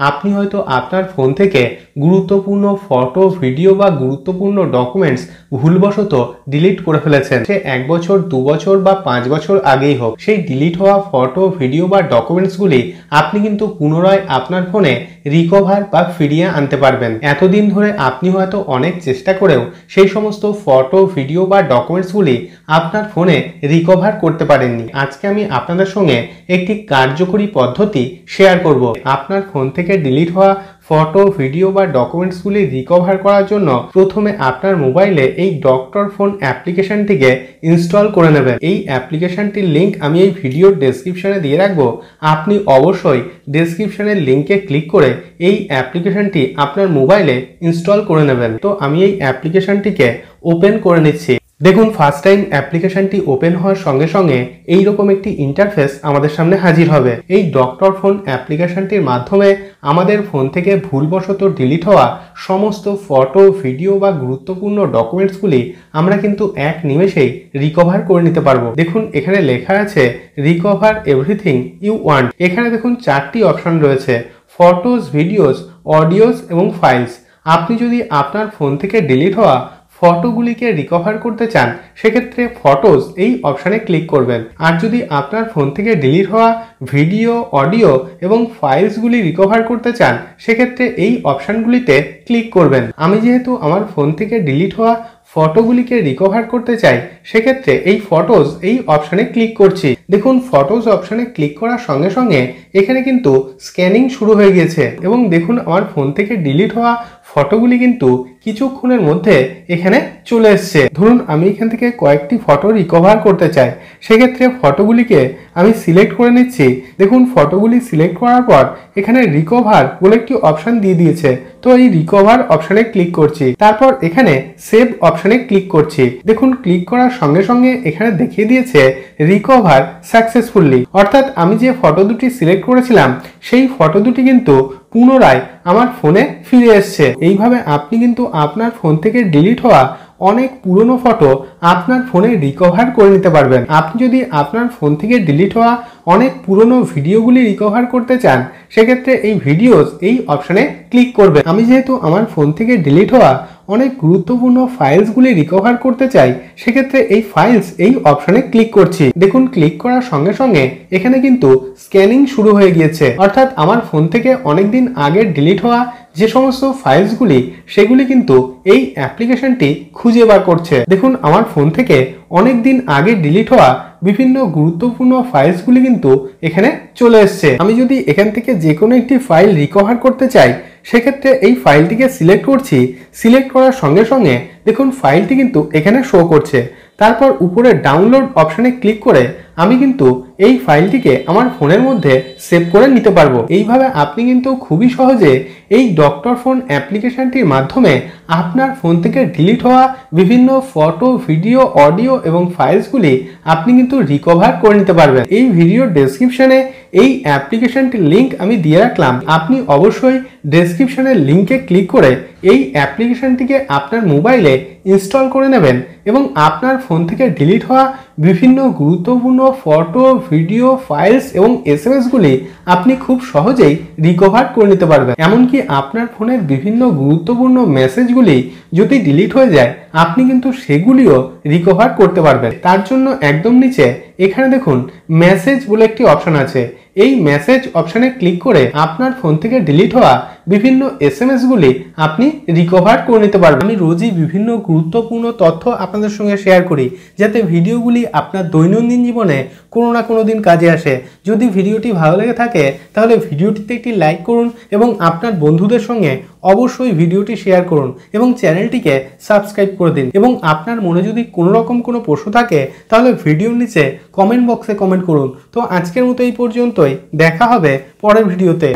আপনি হয়তো আপনার ফোন থেকে গুরুত্বপূর্ণ ফটো, ভিডিও বা গুরুত্বপূর্ণ ডকুমেন্টস ভুলবশত ডিলিট করে ফেলেছেন। সে 1 বছর, 2 বছর বা 5 বছর আগেই হোক, সেই ডিলিট হওয়া ফটো, ভিডিও বা ডকুমেন্টসগুলি আপনি কিন্তু পুনরায় আপনার ফোনে রিকভার বা ফিরিয়ে আনতে পারবেন। এতদিন ধরে আপনি হয়তো অনেক চেষ্টা করেও সেই সমস্ত ফটো, ভিডিও বা ডকুমেন্টসগুলি আপনার ফোনে রিকভার করতে পারেননি। আজকে আমি আপনাদের সঙ্গে একটি কার্যকরী পদ্ধতি শেয়ার করব। আপনার ফোন থেকে ডিলিট হওয়া ফটো, ভিডিও বা ডকুমেন্টসগুলি রিকভার করার জন্য প্রথমে আপনার মোবাইলে এই ডক্টর ফোন অ্যাপ্লিকেশনটিকে ইনস্টল করে নেবেন। এই অ্যাপ্লিকেশনটির লিঙ্ক আমি এই ভিডিওর ডেসক্রিপশনে দিয়ে রাখবো। আপনি অবশ্যই ডেসক্রিপশনের লিঙ্কে ক্লিক করে এই অ্যাপ্লিকেশনটি আপনার মোবাইলে ইনস্টল করে নেবেন। তো আমি এই অ্যাপ্লিকেশনটিকে ওপেন করে নিচ্ছি। দেখুন, ফার্স্ট টাইম অ্যাপ্লিকেশনটি ওপেন হওয়ার সঙ্গে সঙ্গে এইরকম একটি ইন্টারফেস আমাদের সামনে হাজির হবে। এই ডক্টর ফোন অ্যাপ্লিকেশনটির মাধ্যমে আমাদের ফোন থেকে ভুলবশত ডিলিট হওয়া সমস্ত ফটো, ভিডিও বা গুরুত্বপূর্ণ ডকুমেন্টসগুলি আমরা কিন্তু এক নিমেষেই রিকভার করে নিতে পারবো। দেখুন, এখানে লেখা আছে রিকভার এভরিথিং ইউ ওয়ান্ট। এখানে দেখুন 4টি অপশন রয়েছে: ফটোস, ভিডিওস, অডিওস এবং ফাইলস। আপনি যদি আপনার ফোন থেকে ডিলিট হওয়া ফটোগুলিকে রিকভার করতে চান, সেক্ষেত্রে ফটোস এই অপশানে ক্লিক করবেন। আর যদি আপনার ফোন থেকে ডিলিট হওয়া ভিডিও, অডিও এবং ফাইলসগুলি রিকভার করতে চান, সেক্ষেত্রে এই অপশানগুলিতে ক্লিক করবেন। আমি যেহেতু আমার ফোন থেকে ডিলিট হওয়া ফটোগুলিকে রিকভার করতে চাই, সেক্ষেত্রে এই ফটোস এই অপশানে ক্লিক করছি। দেখুন, ফটোস অপশানে ক্লিক করার সঙ্গে সঙ্গে এখানে কিন্তু স্ক্যানিং শুরু হয়ে গেছে এবং দেখুন আমার ফোন থেকে ডিলিট হওয়া ফটোগুলি কিন্তু কিছুক্ষণের মধ্যে এখানে চলে এসছে। ধরুন আমি এখান থেকে কয়েকটি ফটো রিকভার করতে চাই, সেক্ষেত্রে ফটোগুলিকে আমি সিলেক্ট করে নিচ্ছি। দেখুন, ফটোগুলি সিলেক্ট করার পর এখানে রিকভার বলে একটি অপশান দিয়ে দিয়েছে। তো এই রিকভার অপশানে ক্লিক করছি, তারপর এখানে সেভ অপশানে ক্লিক করছি। দেখুন, ক্লিক করার সঙ্গে সঙ্গে এখানে দেখিয়ে দিয়েছে রিকভার সাকসেসফুলি, অর্থাৎ আমি যে ফটো দুটি সিলেক্ট করেছিলাম সেই ফটো দুটি কিন্তু পুনরায় আমার ফোনে ফিরে এসছে। এইভাবে আপনি কিন্তু আপনার ফোন থেকে ডিলিট হওয়া অনেক পুরনো ফটো আপনার ফোনে রিকভার করে নিতে পারবেন। আপনি যদি আপনার ফোন থেকে ডিলিট হওয়া অনেক পুরনো ভিডিওগুলি রিকভার করতে চান, সেক্ষেত্রে এই ভিডিওস এই অপশানে ক্লিক করবেন। আমি যেহেতু আমার ফোন থেকে ডিলিট হওয়া অনেক গুরুত্বপূর্ণ ফাইলসগুলি রিকভার করতে চাই, সেক্ষেত্রে এই ফাইলস এই অপশানে ক্লিক করছি। দেখুন, ক্লিক করার সঙ্গে সঙ্গে এখানে কিন্তু স্ক্যানিং শুরু হয়ে গিয়েছে, অর্থাৎ আমার ফোন থেকে অনেকদিন আগে ডিলিট হওয়া যে সমস্ত ফাইলসগুলি সেগুলি কিন্তু এই অ্যাপ্লিকেশনটি খুঁজে বার করছে। দেখুন, আমার ফোন থেকে অনেক দিন আগে ডিলিট হওয়া বিভিন্ন গুরুত্বপূর্ণ ফাইলসগুলি কিন্তু এখানে চলে এসছে। আমি যদি এখান থেকে যে কোনো একটি ফাইল রিকভার করতে চাই, সেক্ষেত্রে এই ফাইলটিকে সিলেক্ট করছি। সিলেক্ট করার সঙ্গে সঙ্গে দেখুন ফাইলটি কিন্তু এখানে শো করছে। তারপর উপরে ডাউনলোড অপশানে ক্লিক করে আমি কিন্তু এই ফাইলটিকে আমার ফোনের মধ্যে সেভ করে নিতে পারবো। এইভাবে আপনি কিন্তু খুবই সহজে এই ডক্টর ফোন অ্যাপ্লিকেশনটির মাধ্যমে আপনার ফোন থেকে ডিলিট হওয়া বিভিন্ন ফটো, ভিডিও, অডিও এবং ফাইলসগুলি আপনি কিন্তু রিকভার করে নিতে পারবেন। এই ভিডিওর ডেসক্রিপশনে এই অ্যাপ্লিকেশনটির লিঙ্ক আমি দিয়ে রাখলাম। আপনি অবশ্যই ডেসক্রিপশনের লিঙ্কে ক্লিক করে এই অ্যাপ্লিকেশনটিকে আপনার মোবাইলে ইনস্টল করে নেবেন এবং আপনার ফোন থেকে ডিলিট হওয়া বিভিন্ন গুরুত্বপূর্ণ ফটো, ভিডিও, ফাইলস এবং এসএমএসগুলি আপনি খুব সহজেই রিকভার করে নিতে পারবেন। এমনকি আপনার ফোনের বিভিন্ন গুরুত্বপূর্ণ মেসেজগুলি যদি ডিলিট হয়ে যায়, আপনি কিন্তু সেগুলিও রিকভার করতে পারবেন। তার জন্য একদম নিচে এখানে দেখুন মেসেজ বলে একটি অপশন আছে। এই মেসেজ অপশানে ক্লিক করে আপনার ফোন থেকে ডিলিট হওয়া বিভিন্ন এসএমএসগুলি আপনি রিকভার করে নিতে পারবেন। আমি রোজই বিভিন্ন গুরুত্বপূর্ণ তথ্য আপনাদের সঙ্গে শেয়ার করি, যাতে ভিডিওগুলি আপনার দৈনন্দিন জীবনে কোনো না কোনো দিন কাজে আসে। যদি ভিডিওটি ভালো লেগে থাকে তাহলে ভিডিওটিতে একটি লাইক করুন এবং আপনার বন্ধুদের সঙ্গে অবশ্যই ভিডিওটি শেয়ার করুন এবং চ্যানেলটিকে সাবস্ক্রাইব করে দিন। এবং আপনার মনে যদি কোনো রকম কোনো প্রশ্ন থাকে তাহলে ভিডিওর নিচে কমেন্ট বক্সে কমেন্ট করুন। তো আজকের মতো এই পর্যন্তই, দেখা হবে পরের ভিডিওতে।